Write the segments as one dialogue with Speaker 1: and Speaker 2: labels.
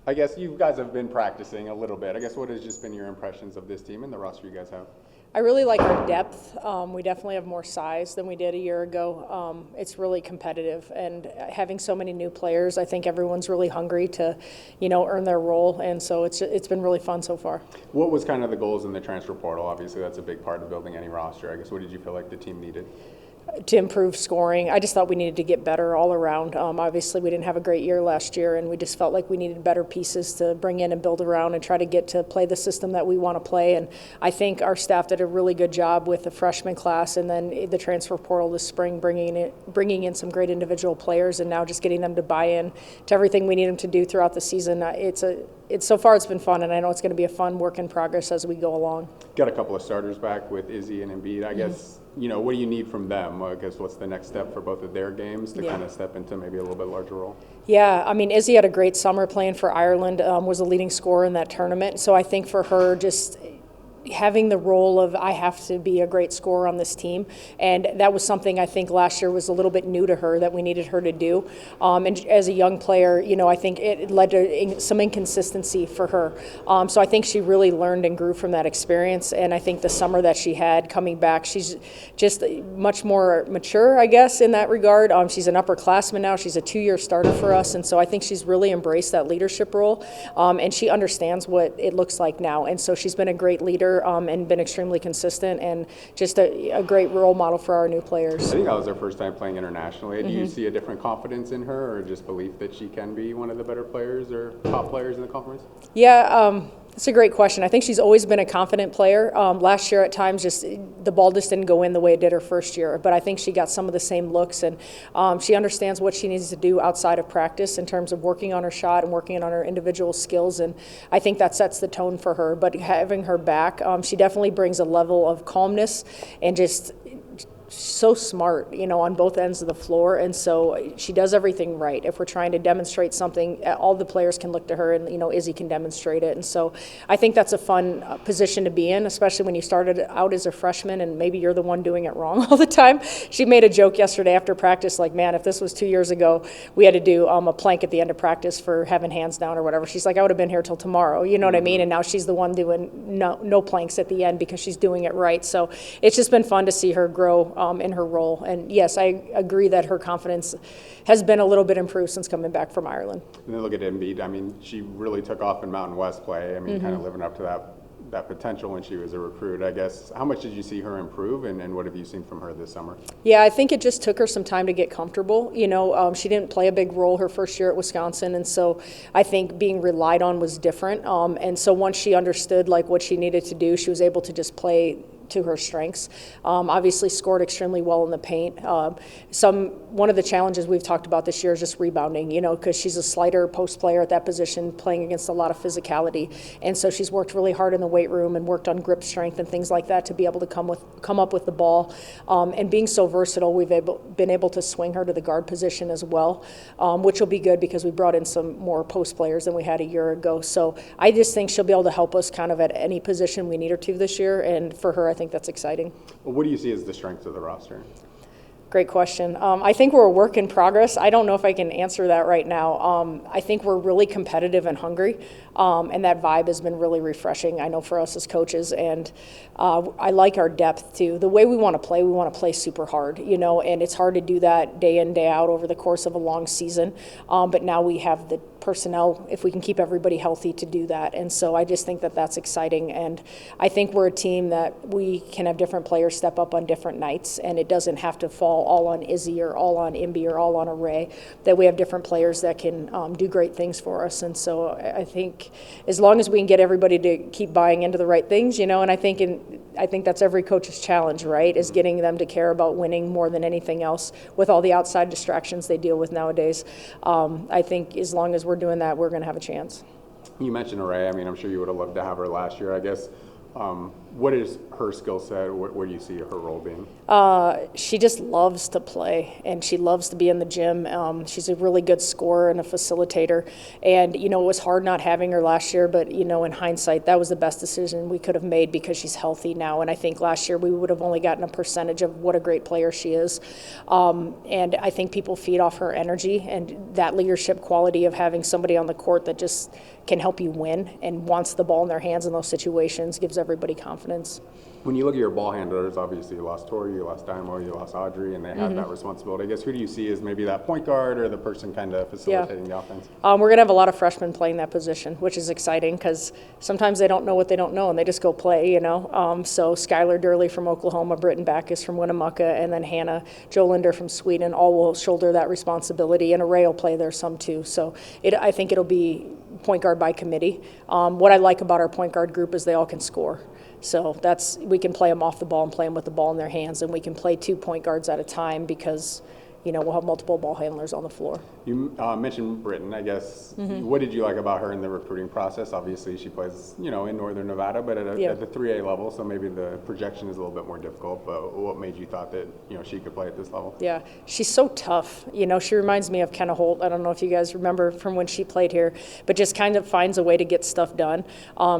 Speaker 1: I guess you guys have been practicing a little bit. I guess what has just been your impressions of this team and the roster you guys have?
Speaker 2: I really like our depth. We definitely have more size than we did a year ago. It's really competitive, and having so many new players, I think everyone's really hungry to, earn their role, and so it's been really fun so far.
Speaker 1: What was kind of the goals in the transfer portal? Obviously, that's a big part of building any roster. I guess what did you feel like the team needed?
Speaker 2: To improve scoring. I just thought we needed to get better all around. Obviously, we didn't have a great year last year, and we just felt like we needed better pieces to bring in and build around and try to get to play the system that we want to play. And I think our staff did a really good job with the freshman class and then the transfer portal this spring, bringing in some great individual players, and now just getting them to buy in to everything we need them to do throughout the season. So far it's been fun, and I know it's going to be a fun work in progress as we go along.
Speaker 1: Got a couple of starters back with Izzy and Embiid. I guess, what do you need from them? I guess what's the next step for both of their games to kind of step into maybe a little bit larger role?
Speaker 2: Yeah, I mean, Izzy had a great summer playing for Ireland, was a leading scorer in that tournament. So I think for her, just having the role of I have to be a great scorer on this team, and that was something I think last year was a little bit new to her that we needed her to do. And as a young player, I think it led to some inconsistency for her. So I think she really learned and grew from that experience, and I think the summer that she had coming back, she's just much more mature, I guess, in that regard. She's an upperclassman now. She's a 2-year starter for us, and so I think she's really embraced that leadership role, and she understands what it looks like now, and so she's been a great leader and been extremely consistent and just a great role model for our new players.
Speaker 1: I think that was her first time playing internationally. Do you see a different confidence in her, or just belief that she can be one of the better players or top players in the conference?
Speaker 2: Yeah, that's a great question. I think she's always been a confident player. Last year at times the ball just didn't go in the way it did her first year, but I think she got some of the same looks, and she understands what she needs to do outside of practice in terms of working on her shot and working on her individual skills, and I think that sets the tone for her. But having her back, she definitely brings a level of calmness and just so smart, on both ends of the floor, and so she does everything right. If we're trying to demonstrate something, all the players can look to her, and Izzy can demonstrate it, and so I think that's a fun position to be in, especially when you started out as a freshman and maybe you're the one doing it wrong all the time. She made a joke yesterday after practice, like, man, if this was 2 years ago, we had to do a plank at the end of practice for having hands down or whatever. She's like, I would have been here till tomorrow, you know what I mean? And now she's the one doing no planks at the end because she's doing it right. So it's just been fun to see her grow in her role. And yes, I agree that her confidence has been a little bit improved since coming back from Ireland.
Speaker 1: And then look at Embiid. I mean, she really took off in Mountain West play. I mean, kind of living up to that potential when she was a recruit. I guess, how much did you see her improve, and what have you seen from her this summer?
Speaker 2: Yeah, I think it just took her some time to get comfortable. She didn't play a big role her first year at Wisconsin, and so I think being relied on was different. And so once she understood what she needed to do, she was able to just play to her strengths. Obviously scored extremely well in the paint. One of the challenges we've talked about this year is just rebounding, because she's a slighter post player at that position, playing against a lot of physicality. And so she's worked really hard in the weight room and worked on grip strength and things like that to be able to come up with the ball. And being so versatile, we've been able to swing her to the guard position as well, which will be good because we brought in some more post players than we had a year ago. So I just think she'll be able to help us kind of at any position we need her to this year. And for her, I think that's exciting.
Speaker 1: Well, what do you see as the strength of the roster?
Speaker 2: Great question. I think we're a work in progress. I don't know if I can answer that right now. I think we're really competitive and hungry, and that vibe has been really refreshing, I know, for us as coaches. And I like our depth, too. The way we want to play super hard, and it's hard to do that day in, day out over the course of a long season. But now we have the personnel, if we can keep everybody healthy, to do that. And so I just think that that's exciting. And I think we're a team that we can have different players step up on different nights, and it doesn't have to fall all on Izzy or all on Imby or all on Array, that we have different players that can do great things for us. And so I think as long as we can get everybody to keep buying into the right things, and I think that's every coach's challenge, right, is getting them to care about winning more than anything else with all the outside distractions they deal with nowadays. I think as long as we're doing that, we're going to have a chance.
Speaker 1: You mentioned Array. I mean, I'm sure you would have loved to have her last year. I guess, What is her skill set? Where do you see her role being?
Speaker 2: She just loves to play, and she loves to be in the gym. She's a really good scorer and a facilitator. And, it was hard not having her last year, but, in hindsight, that was the best decision we could have made because she's healthy now. And I think last year we would have only gotten a percentage of what a great player she is. And I think people feed off her energy and that leadership quality of having somebody on the court that just can help you win and wants the ball in their hands in those situations, gives everybody confidence.
Speaker 1: When you look at your ball handlers, obviously you lost Tori, you lost Dynamo, you lost Audrey, and they have that responsibility. I guess who do you see as maybe that point guard or the person kind of facilitating the offense?
Speaker 2: We're going to have a lot of freshmen playing that position, which is exciting because sometimes they don't know what they don't know and they just go play, So Skylar Durley from Oklahoma, Britton Backus from Winnemucca, and then Hannah Jolinder from Sweden all will shoulder that responsibility, and Array will play there some too. So I think it'll be point guard by committee. What I like about our point guard group is they all can score. So we can play them off the ball and play them with the ball in their hands, and we can play 2 point guards at a time because, we'll have multiple ball handlers on the floor.
Speaker 1: You mentioned Britton, I guess. What did you like about her in the recruiting process? Obviously, she plays, in Northern Nevada, but at the 3A level, so maybe the projection is a little bit more difficult. But what made you thought that, she could play at this level?
Speaker 2: Yeah, she's so tough. She reminds me of Kenna Holt. I don't know if you guys remember from when she played here, but just kind of finds a way to get stuff done.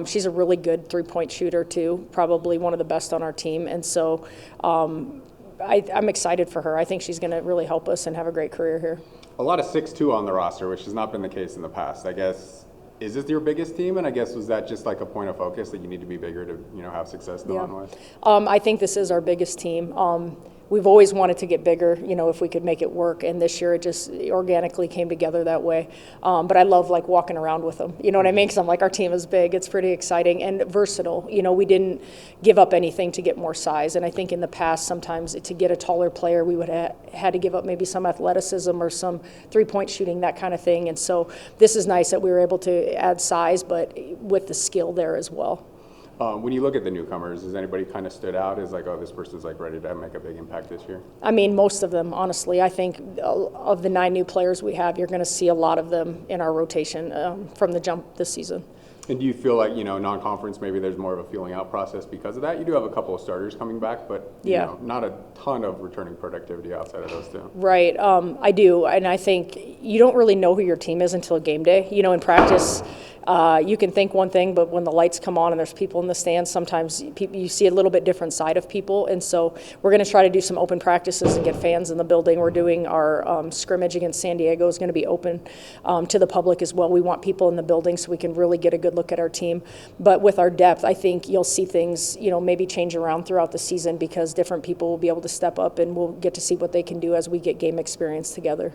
Speaker 2: She's a really good 3-point shooter, too, probably one of the best on our team. And so I'm excited for her. I think she's going to really help us and have a great career here.
Speaker 1: A lot of 6'2" on the roster, which has not been the case in the past. I guess, is this your biggest team? And I guess, was that just like a point of focus that you need to be bigger to, have success in the Mountain West?
Speaker 2: I think this is our biggest team. We've always wanted to get bigger, if we could make it work. And this year it just organically came together that way. But I love walking around with them. You know what I mean? Because I'm our team is big. It's pretty exciting and versatile. We didn't give up anything to get more size. And I think in the past, sometimes to get a taller player, we would have had to give up maybe some athleticism or some 3-point shooting, that kind of thing. And so this is nice that we were able to add size, but with the skill there as well.
Speaker 1: When you look at the newcomers, has anybody kind of stood out as this person's ready to make a big impact this year?
Speaker 2: I mean, most of them, honestly. I think of the 9 new players we have, you're going to see a lot of them in our rotation from the jump this season.
Speaker 1: And do you feel like, non-conference, maybe there's more of a feeling out process because of that? You do have a couple of starters coming back, but not a ton of returning productivity outside of those two.
Speaker 2: Right, I do, and I think you don't really know who your team is until game day. In practice, you can think one thing, but when the lights come on and there's people in the stands, sometimes you see a little bit different side of people. And so we're going to try to do some open practices and get fans in the building. We're doing our scrimmage against San Diego is going to be open to the public as well. We want people in the building so we can really get a good look at our team. But with our depth, I think you'll see things, maybe change around throughout the season because different people will be able to step up and we'll get to see what they can do as we get game experience together.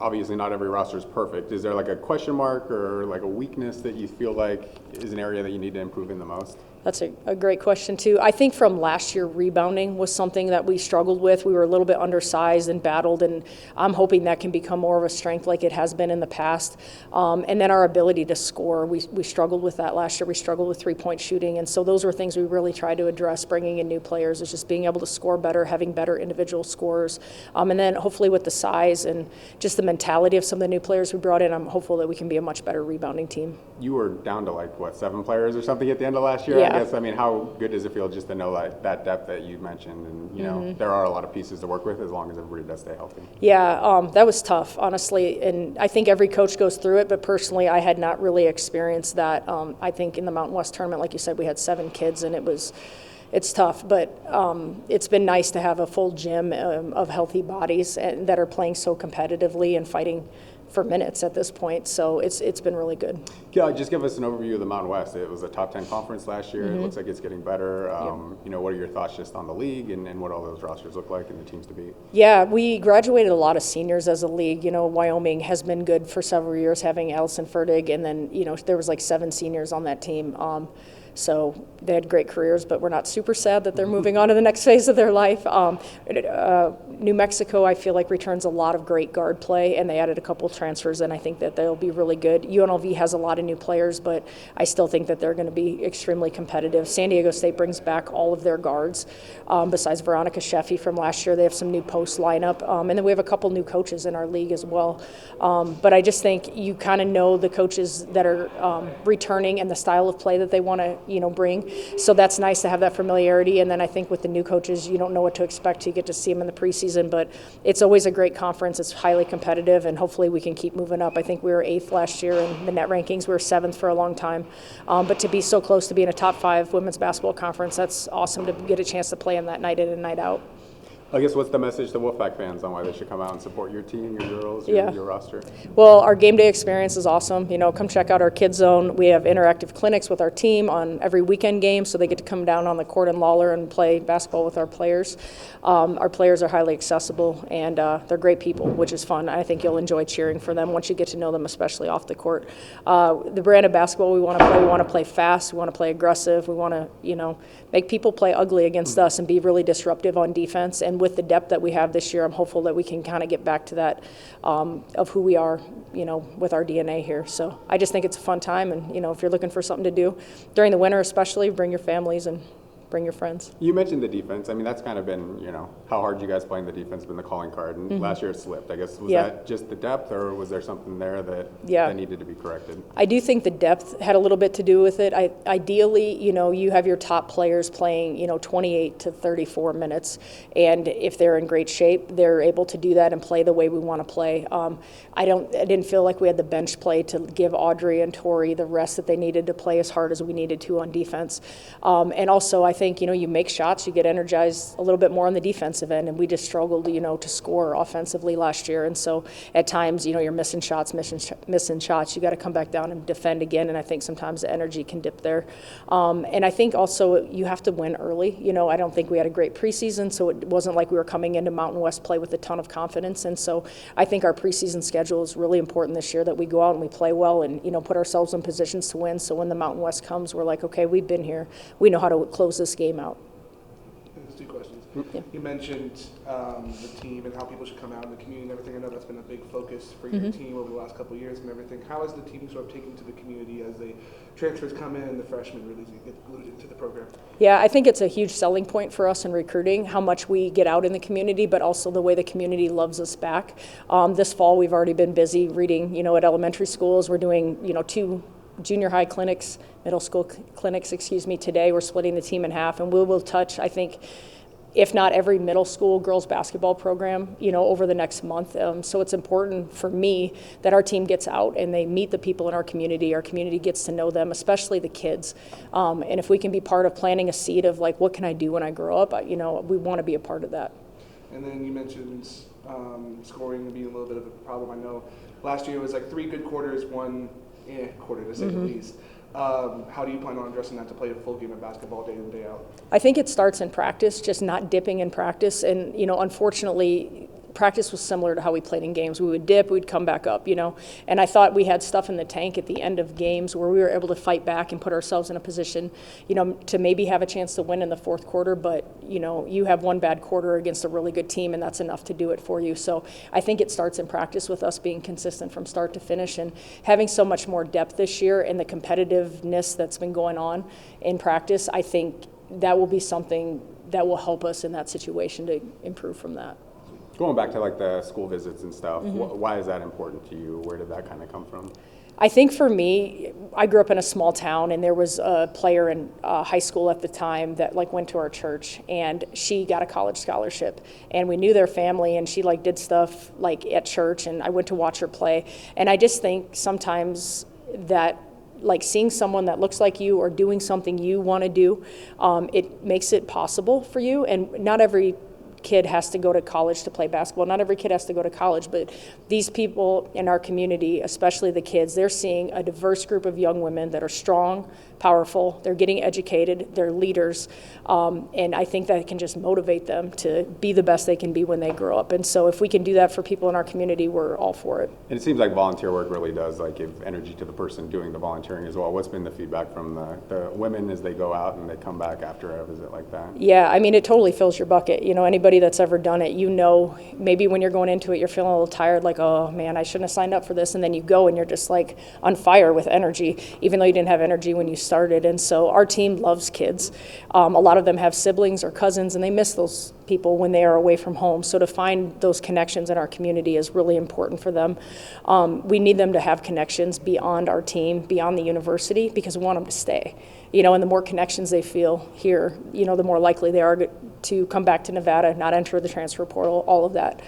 Speaker 1: Obviously, not every roster is perfect. Is there a question mark or a weakness that you feel like is an area that you need to improve in the most?
Speaker 2: That's a great question, too. I think from last year, rebounding was something that we struggled with. We were a little bit undersized and battled, and I'm hoping that can become more of a strength like it has been in the past. And then our ability to score, we struggled with that last year. We struggled with 3-point shooting, and so those were things we really tried to address, bringing in new players, is just being able to score better, having better individual scores. And then hopefully with the size and just the mentality of some of the new players we brought in, I'm hopeful that we can be a much better rebounding team.
Speaker 1: You were down to 7 players or something at the end of last year?
Speaker 2: Yeah.
Speaker 1: I guess, how good does it feel just to know that depth that you mentioned, and there are a lot of pieces to work with as long as everybody does stay healthy?
Speaker 2: Yeah, that was tough, honestly, and I think every coach goes through it, but personally I had not really experienced that. I think in the Mountain West tournament, like you said, we had 7 kids, and it's tough, but it's been nice to have a full gym of healthy bodies and that are playing so competitively and fighting for minutes at this point, so it's been really good.
Speaker 1: Yeah, just give us an overview of the Mountain West. It was a top 10 conference last year. It looks like it's getting better. What are your thoughts just on the league and what all those rosters look like and the teams to beat? Yeah,
Speaker 2: we graduated a lot of seniors as a league. Wyoming has been good for several years, having Allison Fertig, and then there was 7 seniors on that team. So they had great careers, but we're not super sad that they're moving on to the next phase of their life. New Mexico, I feel like, returns a lot of great guard play, and they added a couple transfers, and I think that they'll be really good. UNLV has a lot of new players, but I still think that they're going to be extremely competitive. San Diego State brings back all of their guards. Besides Veronica Sheffy from last year, they have some new post lineup, and then we have a couple new coaches in our league as well. But I just think you kind of know the coaches that are returning and the style of play that they want to bring. So that's nice to have that familiarity. And then I think with the new coaches, you don't know what to expect. You get to see them in the preseason, but it's always a great conference. It's highly competitive, and hopefully we can keep moving up. I think we were 8th last year in the net rankings. We were 7th for a long time. But to be so close to being a top 5 women's basketball conference, that's awesome to get a chance to play in that night in and night out.
Speaker 1: I guess what's the message to Wolfpack fans on why they should come out and support your team, your girls, your roster?
Speaker 2: Well, our game day experience is awesome. Come check out our Kids Zone. We have interactive clinics with our team on every weekend game, so they get to come down on the court in Lawler and play basketball with our players. Our players are highly accessible, and they're great people, which is fun. I think you'll enjoy cheering for them once you get to know them, especially off the court. The brand of basketball we want to play fast. We want to play aggressive. We want to, make people play ugly against us and be really disruptive on defense. And with the depth that we have this year, I'm hopeful that we can kind of get back to that of who we are, with our DNA here. So I just think it's a fun time, and if you're looking for something to do during the winter, especially, bring your families and bring your friends.
Speaker 1: You mentioned the defense. I mean, that's kind of been, how hard you guys playing the defense has been the calling card. And last year it slipped. I guess, was that just the depth, or was there something there that needed to be corrected?
Speaker 2: I do think the depth had a little bit to do with it. Ideally, you have your top players playing, 28 to 34 minutes. And if they're in great shape, they're able to do that and play the way we want to play. I didn't feel like we had the bench play to give Audrey and Tori the rest that they needed to play as hard as we needed to on defense. And also, I think, you make shots, you get energized a little bit more on the defensive end, and we just struggled, to score offensively last year. And so at times, you're missing shots. You got to come back down and defend again, and I think sometimes the energy can dip there. And I think also you have to win early. I don't think we had a great preseason, so it wasn't like we were coming into Mountain West play with a ton of confidence. And so I think our preseason schedule is really important this year, that we go out and we play well and, put ourselves in positions to win. So when the Mountain West comes, we're like, okay, we've been here. We know how to close this game out.
Speaker 3: There's 2 questions.
Speaker 2: Yeah.
Speaker 3: You mentioned the team and how people should come out in the community and everything. I know that's been a big focus for your team over the last couple of years and everything. How is the team sort of taken to the community as the transfers come in and the freshmen really get glued into the program?
Speaker 2: Yeah, I think it's a huge selling point for us in recruiting, how much we get out in the community, but also the way the community loves us back. This fall, we've already been busy reading, at elementary schools. We're doing, 2 junior high clinics, middle school clinics, today. We're splitting the team in half, and we will touch, I think, if not every middle school girls basketball program, over the next month. So it's important for me that our team gets out and they meet the people in our community gets to know them, especially the kids. And if we can be part of planting a seed of like, what can I do when I grow up? We want to be a part of that.
Speaker 3: And then you mentioned scoring being a little bit of a problem. I know last year it was like 3 good quarters, 1 quarter to say the least. How do you plan on addressing that to play a full game of basketball day in, day out?
Speaker 2: I think it starts in practice, just not dipping in practice. And, unfortunately, practice was similar to how we played in games. We would dip, we'd come back up, And I thought we had stuff in the tank at the end of games where we were able to fight back and put ourselves in a position, to maybe have a chance to win in the 4th quarter. But, you have one bad quarter against a really good team, and that's enough to do it for you. So I think it starts in practice with us being consistent from start to finish and having so much more depth this year and the competitiveness that's been going on in practice. I think that will be something that will help us in that situation to improve from that.
Speaker 1: Going back to like the school visits and stuff, why is that important to you? Where did that kind of come from?
Speaker 2: I think for me, I grew up in a small town, and there was a player in high school at the time that went to our church, and she got a college scholarship, and we knew their family, and she did stuff at church, and I went to watch her play, and I just think sometimes that seeing someone that looks like you or doing something you want to do, it makes it possible for you, and not every kid has to go to college to play basketball. Not every kid has to go to college, but these people in our community, especially the kids, they're seeing a diverse group of young women that are strong, powerful, they're getting educated, they're leaders, and I think that can just motivate them to be the best they can be when they grow up. And so if we can do that for people in our community, we're all for it.
Speaker 1: And it seems like volunteer work really does give energy to the person doing the volunteering as well. What's been the feedback from the women as they go out and they come back after a visit like that?
Speaker 2: Yeah, I mean, it totally fills your bucket. Anybody anybody that's ever done it, you know, maybe when you're going into it, you're feeling a little tired, like, oh man, I shouldn't have signed up for this. And then you go and you're just like on fire with energy, even though you didn't have energy when you started. And so our team loves kids. A lot of them have siblings or cousins, and they miss those people when they are away from home. So to find those connections in our community is really important for them. We need them to have connections beyond our team, beyond the university, because we want them to stay. You know, and the more connections they feel here, you know, the more likely they are to come back to Nevada, not enter the transfer portal, all of that.